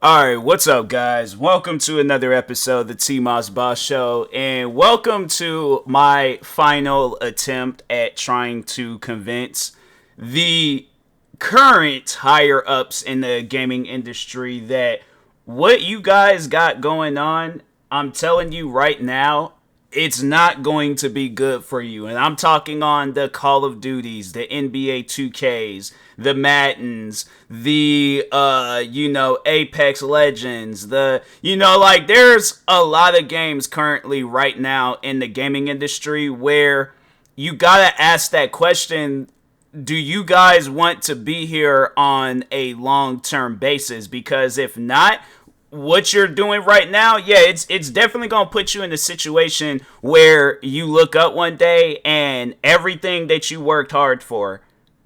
Alright, what's up, guys? Welcome to another episode of the TMossBoss Show, and welcome to my final attempt at trying to convince the current higher ups in the gaming industry that what you guys got going on, I'm telling you right now, it's not going to be good for you. And I'm talking on the Call of Duties, the NBA 2Ks, the Maddens, the Apex Legends, like there's a lot of games currently right now in the gaming industry where you gotta ask that question, do you guys want to be here on a long-term basis? Because if not, what you're doing right now, yeah, it's definitely gonna put you in a situation where you look up one day and everything that you worked hard for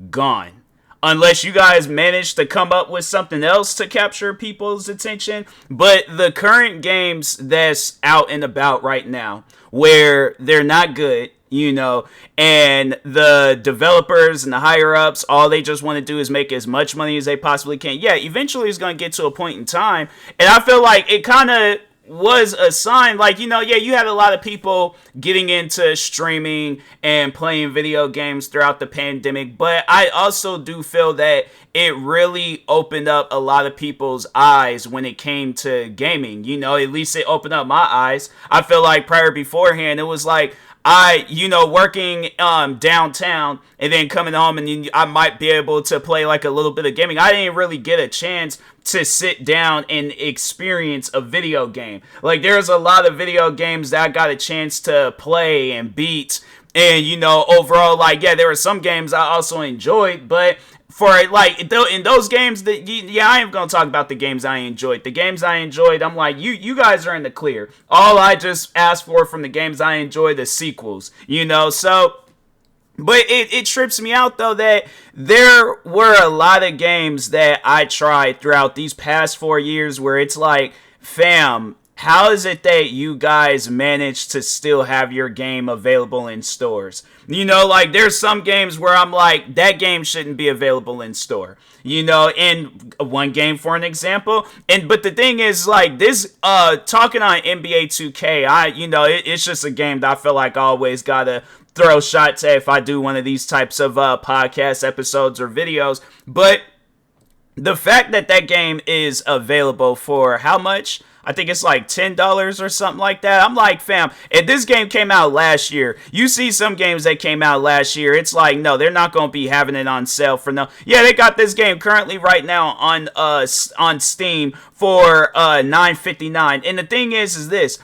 gone. Unless you guys manage to come up with something else to capture people's attention. But the current games that's out and about right now, where they're not good, and the developers and the higher ups, all they just want to do is make as much money as they possibly can. Yeah, eventually it's going to get to a point in time, and I feel like it kind of was a sign, like, you had a lot of people getting into streaming and playing video games throughout the pandemic, but I also do feel that it really opened up a lot of people's eyes when it came to gaming. At least it opened up my eyes. I feel like beforehand, it was like, working downtown and then coming home and I might be able to play like a little bit of gaming. I didn't really get a chance to sit down and experience a video game. Like, there's a lot of video games that I got a chance to play and beat. And, overall, like, yeah, there were some games I also enjoyed, but for, like, in those games, I am going to talk about the games I enjoyed. The games I enjoyed, I'm like, you guys are in the clear. All I just asked for from the games I enjoyed, the sequels, so... But it trips me out, though, that there were a lot of games that I tried throughout these past 4 years where it's like, fam, how is it that you guys managed to still have your game available in stores? Like, there's some games where I'm like, that game shouldn't be available in store. In one game, for an example. But the thing is, like, this, talking on NBA 2K, it's just a game that I feel like I always gotta throw shots at if I do one of these types of podcast episodes or videos. But the fact that that game is available for how much? I think it's like $10 or something like that. I'm like, fam, if this game came out last year, you see some games that came out last year, it's like, no, they're not going to be having it on sale for no. Yeah, they got this game currently right now on Steam for $9.59. And the thing is this,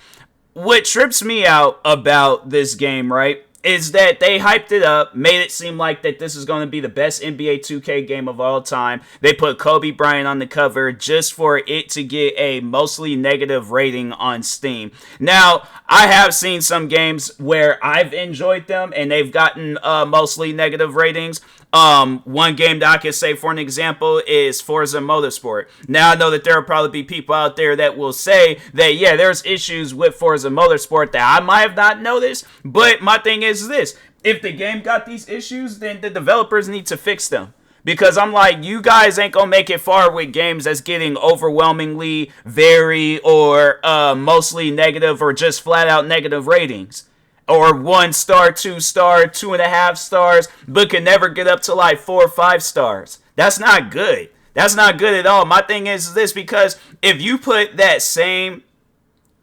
what trips me out about this game, right, is that they hyped it up, made it seem like that this is going to be the best NBA 2K game of all time. They put Kobe Bryant on the cover just for it to get a mostly negative rating on Steam. Now, I have seen some games where I've enjoyed them and they've gotten mostly negative ratings. One game that I can say for an example is Forza Motorsport. Now, I know that there will probably be people out there that will say that, yeah, there's issues with Forza Motorsport that I might have not noticed, but my thing is this: if the game got these issues, then the developers need to fix them. Because I'm like, you guys ain't gonna make it far with games that's getting overwhelmingly very or mostly negative or just flat out negative ratings. Or 1 star, 2 star, 2.5 stars, but can never get up to like 4 or 5 stars. That's not good. That's not good at all. My thing is this, because if you put that same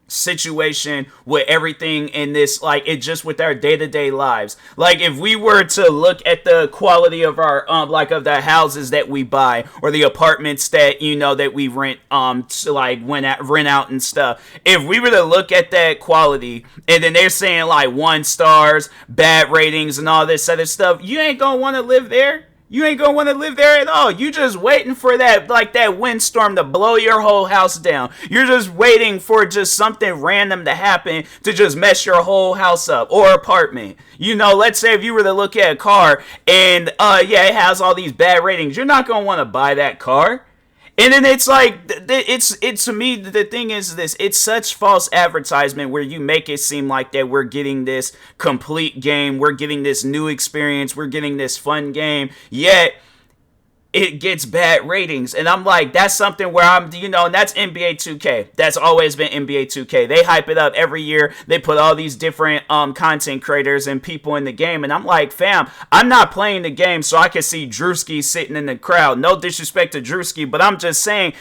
situation with everything in this, like, it just with our day-to-day lives, like if we were to look at the quality of our like of the houses that we buy or the apartments that that we rent to like rent out and stuff, if we were to look at that quality and then they're saying like 1 stars, bad ratings and all this other stuff, you ain't gonna want to live there. You ain't gonna want to live there at all. You just waiting for that, like that windstorm to blow your whole house down. You're just waiting for just something random to happen to just mess your whole house up or apartment. Let's say if you were to look at a car and it has all these bad ratings, you're not gonna want to buy that car. And then it's like, it's to me, the thing is this, it's such false advertisement where you make it seem like that we're getting this complete game, we're getting this new experience, we're getting this fun game, yet it gets bad ratings. And I'm like, that's something where I'm, and that's NBA 2K. That's always been NBA 2K. They hype it up every year. They put all these different content creators and people in the game. And I'm like, fam, I'm not playing the game so I can see Drewski sitting in the crowd. No disrespect to Drewski, but I'm just saying,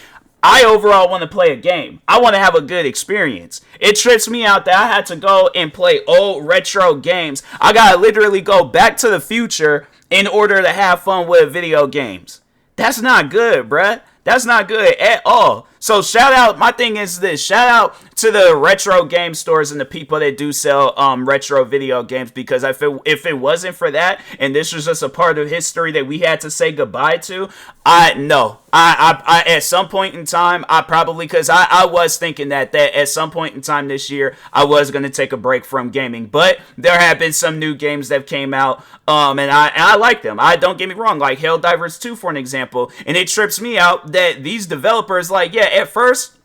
I overall want to play a game. I want to have a good experience. It trips me out that I had to go and play old retro games. I gotta literally go back to the future in order to have fun with video games. That's not good, bruh. That's not good at all. So shout out, my thing is this, shout out to the retro game stores and the people that do sell retro video games, because if it wasn't for that, and this was just a part of history that we had to say goodbye to, I at some point in time, I probably, because I was thinking that at some point in time this year, I was going to take a break from gaming, but there have been some new games that came out, and I like them. Don't get me wrong, like Helldivers 2 for an example, and it trips me out that these developers, like, yeah, at first,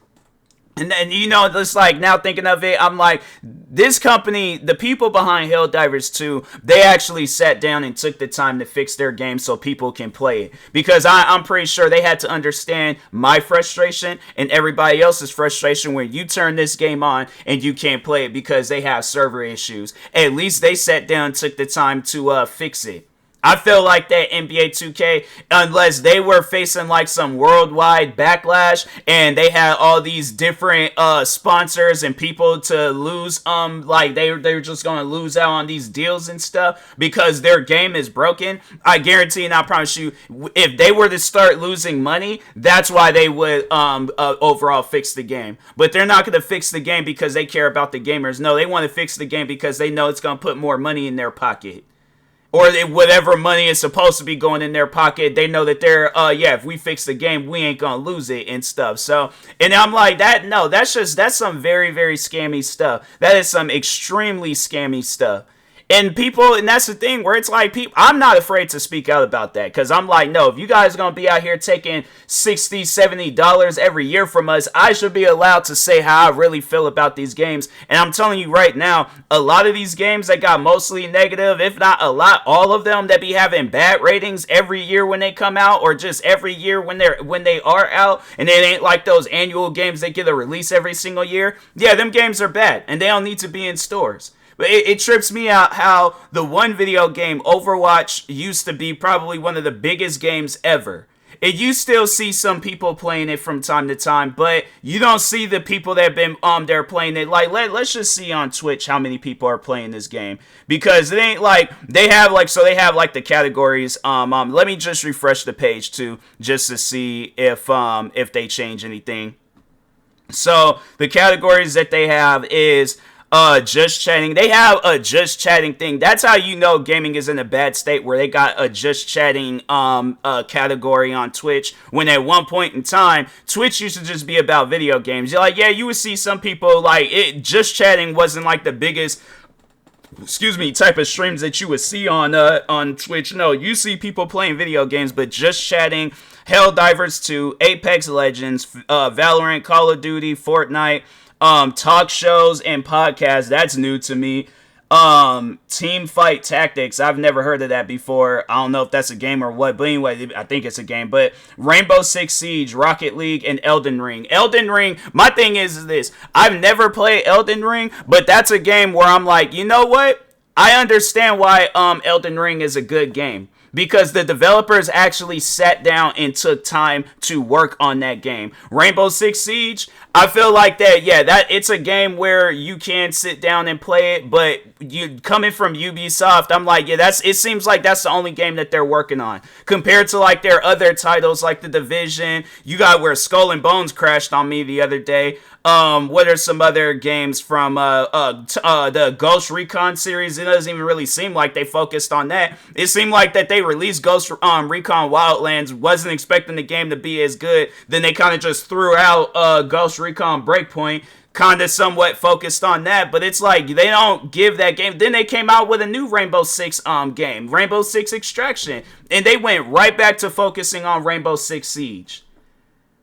and then, just like now thinking of it, I'm like, this company, the people behind Helldivers 2, they actually sat down and took the time to fix their game so people can play it. Because I'm pretty sure they had to understand my frustration and everybody else's frustration when you turn this game on and you can't play it because they have server issues. At least they sat down and took the time to fix it. I feel like that NBA 2K, unless they were facing like some worldwide backlash and they had all these different sponsors and people to lose, like they're just gonna lose out on these deals and stuff because their game is broken. I guarantee and I promise you, if they were to start losing money, that's why they would overall fix the game. But they're not gonna fix the game because they care about the gamers. No, they want to fix the game because they know it's gonna put more money in their pocket. Or whatever money is supposed to be going in their pocket, they know that they're, if we fix the game, we ain't gonna lose it and stuff. So, and I'm like, that's some very, very scammy stuff. That is some extremely scammy stuff. And people, and that's the thing where it's like, I'm not afraid to speak out about that. Because I'm like, no, if you guys are going to be out here taking $60, $70 every year from us, I should be allowed to say how I really feel about these games. And I'm telling you right now, a lot of these games that got mostly negative, if not a lot, all of them that be having bad ratings every year when they come out, or just every year when they are out, and it ain't like those annual games that get a release every single year. Yeah, them games are bad, and they don't need to be in stores. But it trips me out how the one video game, Overwatch, used to be probably one of the biggest games ever. And you still see some people playing it from time to time, but you don't see the people that have been there playing it. Like, let's just see on Twitch how many people are playing this game. Because it ain't like, they have like the categories. Let me just refresh the page too, just to see if they change anything. So the categories that they have is just chatting. They have a just chatting thing. That's how you know gaming is in a bad state, where they got a just chatting category on Twitch, when at one point in time Twitch used to just be about video games. You're like, yeah, you would see some people like it, just chatting wasn't like the biggest type of streams that you would see on Twitch. No, you see people playing video games, but just chatting, Helldivers 2, Apex Legends, Valorant, Call of Duty, Fortnite, talk shows and podcasts. That's new to me. Team Fight Tactics. I've never heard of that before. I don't know if that's a game or what, but anyway, I think it's a game. But Rainbow Six Siege, Rocket League, and Elden Ring. Elden Ring, my thing is this. I've never played Elden Ring, but that's a game where I'm like, you know what? I understand why Elden Ring is a good game. Because the developers actually sat down and took time to work on that game. Rainbow Six Siege, I feel like that, it's a game where you can sit down and play it, but you coming from Ubisoft, I'm like, it seems like that's the only game that they're working on. Compared to like their other titles like The Division, you got where Skull and Bones crashed on me the other day. What are some other games from the Ghost Recon series? It doesn't even really seem like they focused on that. It seemed like that they released Ghost Recon Wildlands, wasn't expecting the game to be as good. Then they kind of just threw out Ghost Recon Breakpoint, kind of somewhat focused on that, but it's like they don't give that game. Then they came out with a new Rainbow Six game, Rainbow Six Extraction, and they went right back to focusing on Rainbow Six Siege.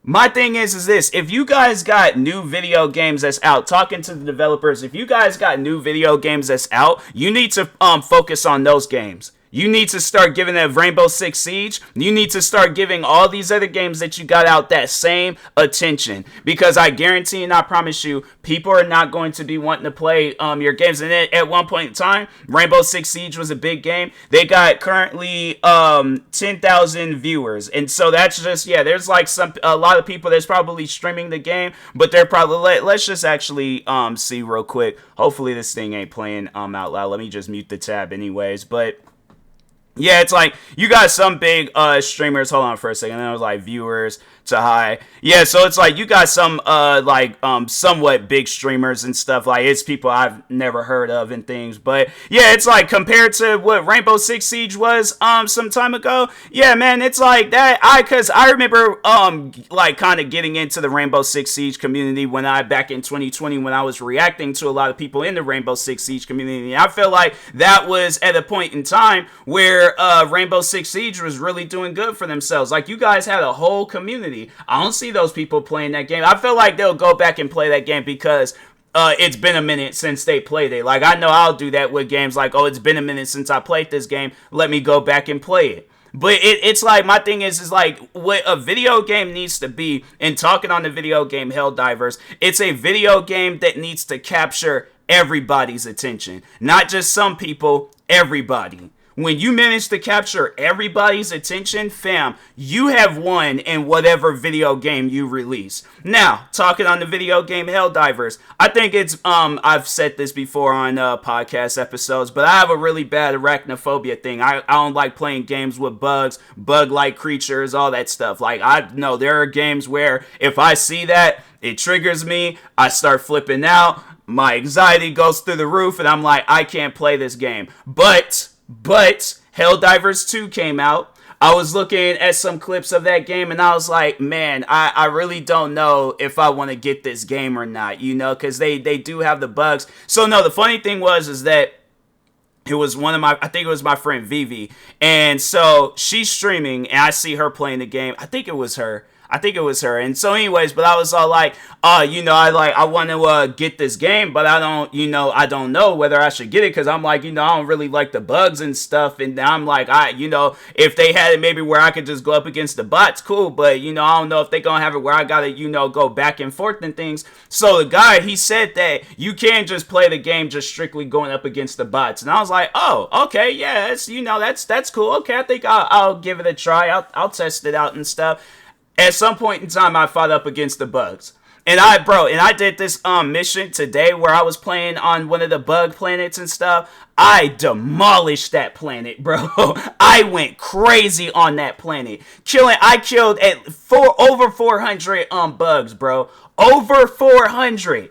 My thing is this, if you guys got new video games that's out, talking to the developers, if you guys got new video games that's out, you need to focus on those games. You need to start giving that Rainbow Six Siege. You need to start giving all these other games that you got out that same attention. Because I guarantee and I promise you, people are not going to be wanting to play your games. And then at one point in time, Rainbow Six Siege was a big game. They got currently 10,000 viewers. And so that's just, yeah, there's like a lot of people that's probably streaming the game. But they're probably, let's just actually see real quick. Hopefully this thing ain't playing out loud. Let me just mute the tab anyways. But yeah, it's like you got some big streamers. Hold on for a second. There was like viewers to high. Yeah, so it's like you got some somewhat big streamers and stuff. Like it's people I've never heard of and things. But yeah, it's like compared to what Rainbow Six Siege was some time ago. Yeah, man, it's like that. Cause I remember like kind of getting into the Rainbow Six Siege community when back in 2020 when I was reacting to a lot of people in the Rainbow Six Siege community. I feel like that was at a point in time where Rainbow Six Siege was really doing good for themselves. Like you guys had a whole community. I don't see those people playing that game. I feel like they'll go back and play that game because it's been a minute since they played it. Like I know I'll do that with games like, oh, it's been a minute since I played this game. Let me go back and play it. But it's like, my thing is like what a video game needs to be, and talking on the video game Helldivers, it's a video game that needs to capture everybody's attention. Not just some people, everybody. When you manage to capture everybody's attention, fam, you have won in whatever video game you release. Now, talking on the video game Helldivers, I think it's, I've said this before on podcast episodes, but I have a really bad arachnophobia thing. I don't like playing games with bugs, bug-like creatures, all that stuff. Like, I know there are games where if I see that, it triggers me, I start flipping out, my anxiety goes through the roof, and I'm like, I can't play this game. But Helldivers 2 came out. I was looking at some clips of that game and I was like, man, I really don't know if I want to get this game or not, you know, because they do have the bugs. So no, the funny thing is that it was I think it was my friend Vivi. And so she's streaming and I see her playing the game. I think it was her. And so anyways, but I was all like, I want to get this game, but I don't know whether I should get it. Cause I'm like, I don't really like the bugs and stuff. And I'm like, if they had it maybe where I could just go up against the bots, cool. But, I don't know if they gonna have it where I gotta, go back and forth and things. So the guy, he said that you can't just play the game just strictly going up against the bots. And I was like, oh, okay. Yeah, that's cool. Okay. I think I'll give it a try. I'll test it out and stuff. At some point in time, I fought up against the bugs. And I did this mission today where I was playing on one of the bug planets and stuff. I demolished that planet, bro. I went crazy on that planet. I killed over 400 bugs, bro. Over 400.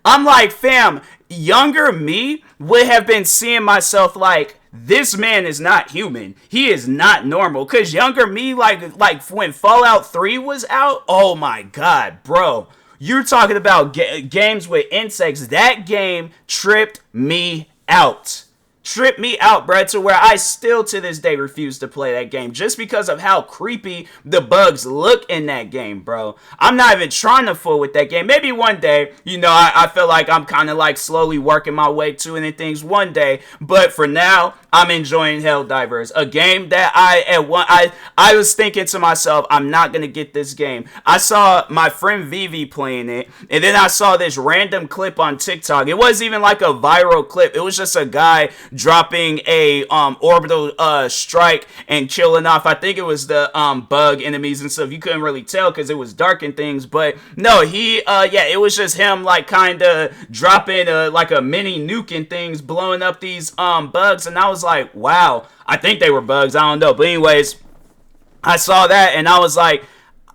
I'm like, fam, younger me would have been seeing myself like, this man is not human. He is not normal. Cause younger me, like when Fallout 3 was out, oh my god, bro. You're talking about games with insects. That game tripped me out. Tripped me out, bro, to where I still to this day refuse to play that game just because of how creepy the bugs look in that game, bro. I'm not even trying to fool with that game. Maybe one day, I feel like I'm kind of like slowly working my way to it and things one day, but for now, I'm enjoying Helldivers, a game that I was thinking to myself, I'm not gonna get this game. I saw my friend Vivi playing it, and then I saw this random clip on TikTok. It wasn't even like a viral clip. It was just a guy dropping a orbital strike and killing off, I think it was the bug enemies and stuff. You couldn't really tell because it was dark and things, but no, it was just him like kind of dropping like a mini nuke and things, blowing up these bugs, and I was like, wow, I think they were bugs, I don't know, but anyways, I saw that and I was like,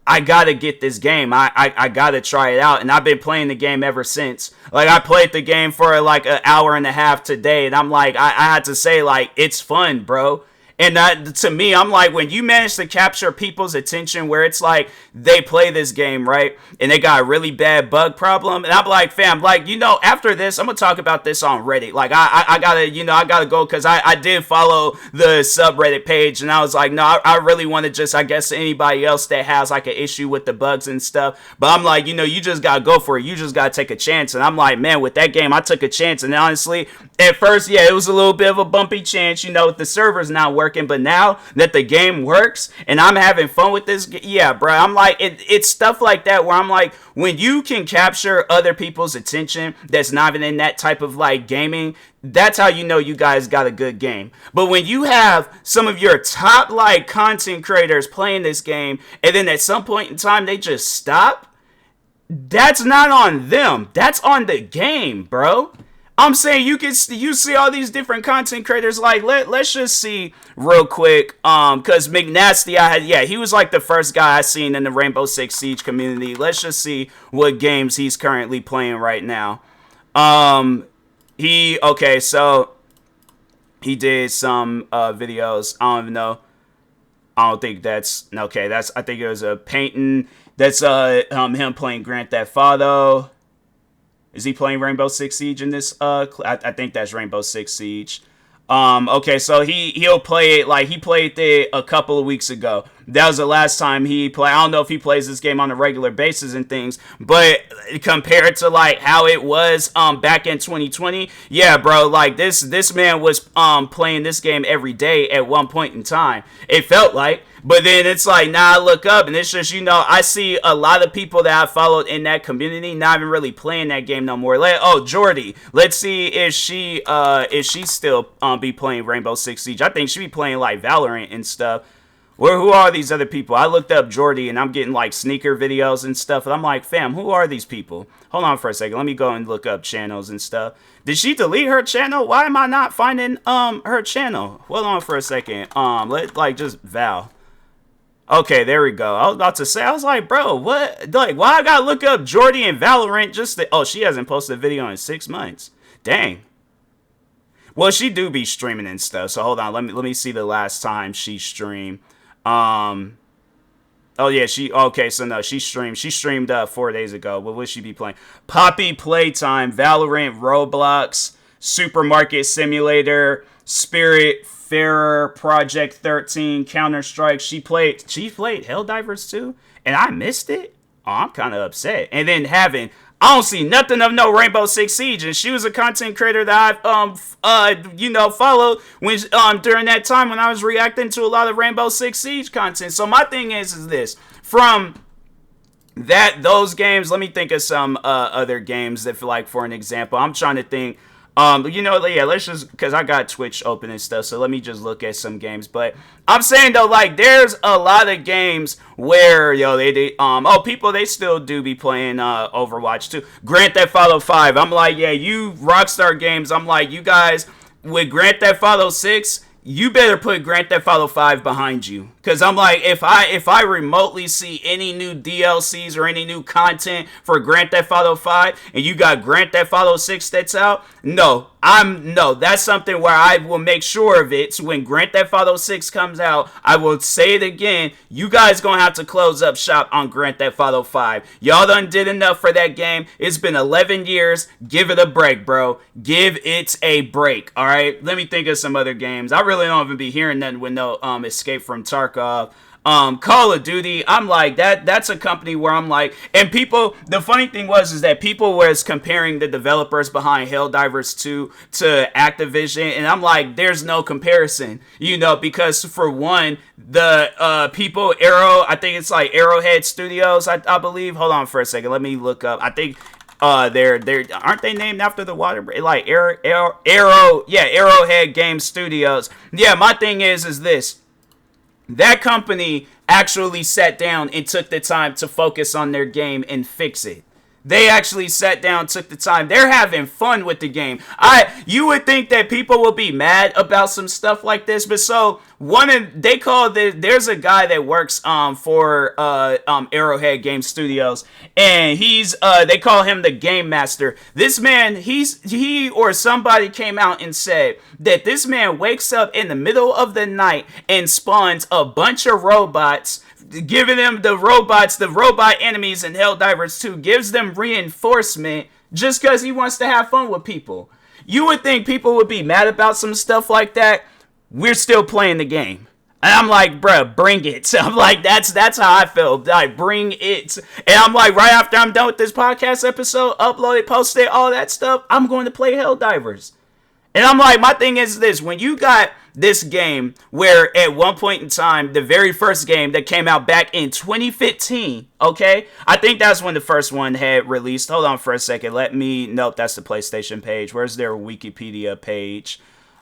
I gotta get this game. I gotta try it out. And I've been playing the game ever since. Like, I played the game for like an hour and a half today. And I'm like, I had to say, like, it's fun, bro. And that, to me, I'm like, when you manage to capture people's attention where it's like they play this game, right? And they got a really bad bug problem. And I'm like, fam, like, after this, I'm going to talk about this on Reddit. Like, I got to, I got to go because I did follow the subreddit page. And I was like, no, I really want to just, I guess, anybody else that has like an issue with the bugs and stuff. But I'm like, you just got to go for it. You just got to take a chance. And I'm like, man, with that game, I took a chance. And honestly, at first, yeah, it was a little bit of a bumpy chance, with the servers not working. But now that the game works and I'm having fun with this, yeah, bro, I'm like, it's stuff like that where I'm like, when you can capture other people's attention that's not even in that type of like gaming, that's how you guys got a good game. But when you have some of your top like content creators playing this game and then at some point in time they just stop, that's not on them. That's on the game, bro. I'm saying you see all these different content creators. Like let's just see real quick, because McNasty, he was like the first guy I seen in the Rainbow Six Siege community. Let's just see what games he's currently playing right now. So he did some videos. I don't even know. I don't think that's okay. I think it was a painting. That's him playing Grand Theft Auto. Is he playing Rainbow Six Siege in this? I think that's Rainbow Six Siege. Okay, so he'll play it like he played it a couple of weeks ago. That was the last time he played. I don't know if he plays this game on a regular basis and things, but compared to like how it was back in 2020, yeah, bro, like this man was playing this game every day at one point in time. It felt like. But then it's like, now I look up and it's just, I see a lot of people that I followed in that community not even really playing that game no more. Jordy, let's see if she still be playing Rainbow Six Siege. I think she be playing like Valorant and stuff. Who are these other people? I looked up Jordy and I'm getting like sneaker videos and stuff. And I'm like, fam, who are these people? Hold on for a second. Let me go and look up channels and stuff. Did she delete her channel? Why am I not finding her channel? Hold on for a second. Just Val. Okay, there we go. I was about to say, I was like, bro, what? Like, why I gotta look up Jordy and Valorant just to... Oh, she hasn't posted a video in 6 months. Dang. Well, she do be streaming and stuff. So hold on, let me see the last time she streamed. Oh yeah, okay, so no, she streamed. She streamed 4 days ago. What would she be playing? Poppy Playtime, Valorant, Roblox, Supermarket Simulator, Spirit Fairer, Project 13, Counter-Strike. She played Helldivers too, and I missed it. Oh, I'm kind of upset. And then I don't see nothing of no Rainbow Six Siege, and she was a content creator that I followed when during that time when I was reacting to a lot of Rainbow Six Siege content. So my thing is this, from those games, let me think of some other games that feel like, for an example, I'm trying to think. Let's just, because I got Twitch open and stuff, so let me just look at some games. But I'm saying, though, like, there's a lot of games where, people, they still do be playing Overwatch, too. Grand Theft Auto 5, I'm like, yeah, you Rockstar Games, I'm like, you guys, with Grand Theft Auto 6, you better put Grand Theft Auto 5 behind you. Because I'm like, if I remotely see any new DLCs or any new content for Grand Theft Auto 5 and you got Grand Theft Auto 6 that's out, no, that's something where I will make sure of it. So when Grand Theft Auto 6 comes out, I will say it again, you guys gonna have to close up shop on Grand Theft Auto 5. Y'all done did enough for that game. It's been 11 years. Give it a break, bro. Give it a break, alright? Let me think of some other games. I really don't even be hearing nothing with no Escape from Tarkov. Call of Duty, I'm like, that's a company where I'm like, and people, the funny thing is that people was comparing the developers behind Helldivers 2 to Activision, and I'm like, there's no comparison, because for one, the people, I think it's like Arrowhead Studios, I believe. Hold on for a second, let me look up. I think they're aren't they named after the water, like Arrowhead Game Studios. Yeah, my thing is this. That company actually sat down and took the time to focus on their game and fix it. They actually sat down, took the time. They're having fun with the game. You would think that people will be mad about some stuff like this, but so there's a guy that works for Arrowhead Game Studios, and they call him the Game Master. This man, he or somebody came out and said that this man wakes up in the middle of the night and spawns a bunch of robots, giving them the robot enemies in Helldivers 2, gives them reinforcement just because he wants to have fun with people. You would think people would be mad about some stuff like that. We're still playing the game. And I'm like, bruh, bring it. I'm like, that's how I feel. Like, bring it. And I'm like, right after I'm done with this podcast episode, upload it, post it, all that stuff, I'm going to play Helldivers. And I'm like, my thing is this. When you got this game where at one point in time, the very first game that came out back in 2015, okay? I think that's when the first one had released. Hold on for a second. Nope, that's the PlayStation page. Where's their Wikipedia page?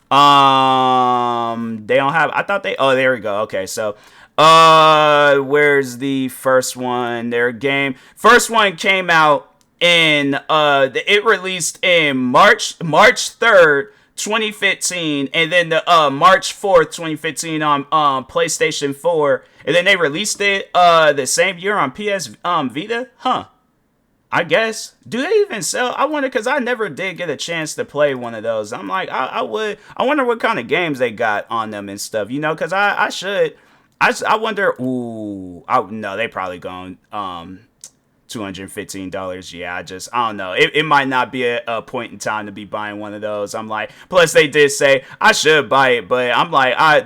They don't have, there we go. Okay, so, where's the first one? Their game. First one came out it released in March 3rd, 2015, and then the March 4th, 2015 on PlayStation 4, and then they released it the same year on PS Vita. I guess. Do they even sell? I wonder, because I never did get a chance to play one of those. I'm like, I wonder what kind of games they got on them and stuff, because I wonder. No, they probably going $215. Yeah, I don't know. It might not be a point in time to be buying one of those. I'm like, plus they did say I should buy it, but I'm like, I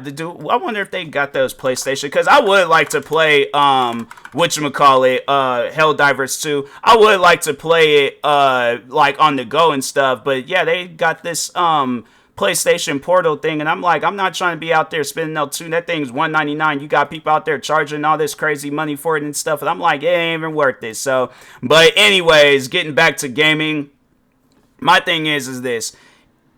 wonder if they got those PlayStation, because I would like to play whatchamacallit, Helldivers 2. I would like to play it like on the go and stuff, but yeah, they got this PlayStation Portal thing, and I'm like, I'm not trying to be out there spending no $2. That thing's $199. You got people out there charging all this crazy money for it and stuff, and I'm like, it ain't even worth it. So, but anyways, getting back to gaming, my thing is this.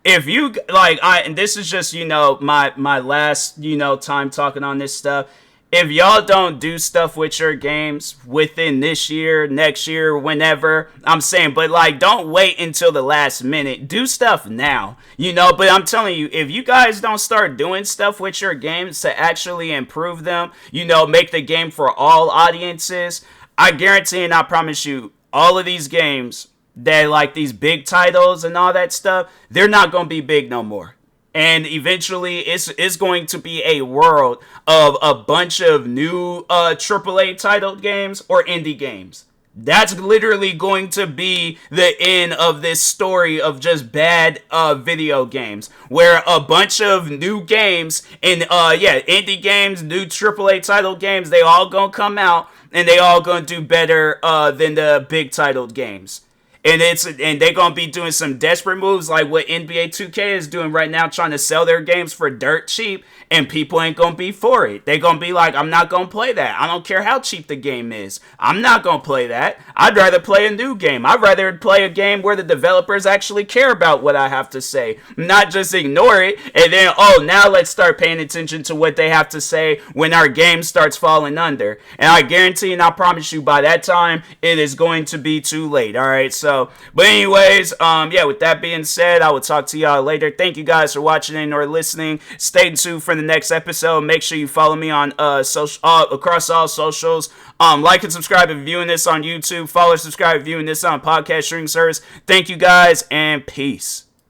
If you like, and this is just my last time talking on this stuff. If y'all don't do stuff with your games within this year, next year, whenever, I'm saying, but like, don't wait until the last minute. Do stuff now, but I'm telling you, if you guys don't start doing stuff with your games to actually improve them, make the game for all audiences, I guarantee and I promise you, all of these games that like these big titles and all that stuff, they're not going to be big no more. And eventually, it's going to be a world of a bunch of new AAA titled games or indie games. That's literally going to be the end of this story of just bad video games, where a bunch of new games and indie games, new AAA titled games, they all gonna come out and they all gonna do better than the big titled games. And they're gonna be doing some desperate moves like what NBA 2K is doing right now, trying to sell their games for dirt cheap, and people ain't gonna be for it. They're gonna be like, I'm not gonna play that. I don't care how cheap the game is. I'm not gonna play that. I'd rather play a new game. I'd rather play a game where the developers actually care about what I have to say, not just ignore it and then, now let's start paying attention to what they have to say when our game starts falling under. And I guarantee and I promise you, by that time, it is going to be too late. All right, so. But anyways, with that being said, I will talk to y'all later. Thank you guys for watching or listening. Stay tuned for the next episode. Make sure you follow me on across all socials. Like and subscribe if you're viewing this on YouTube. Follow, subscribe if you're viewing this on podcast streaming service. Thank you guys, and peace.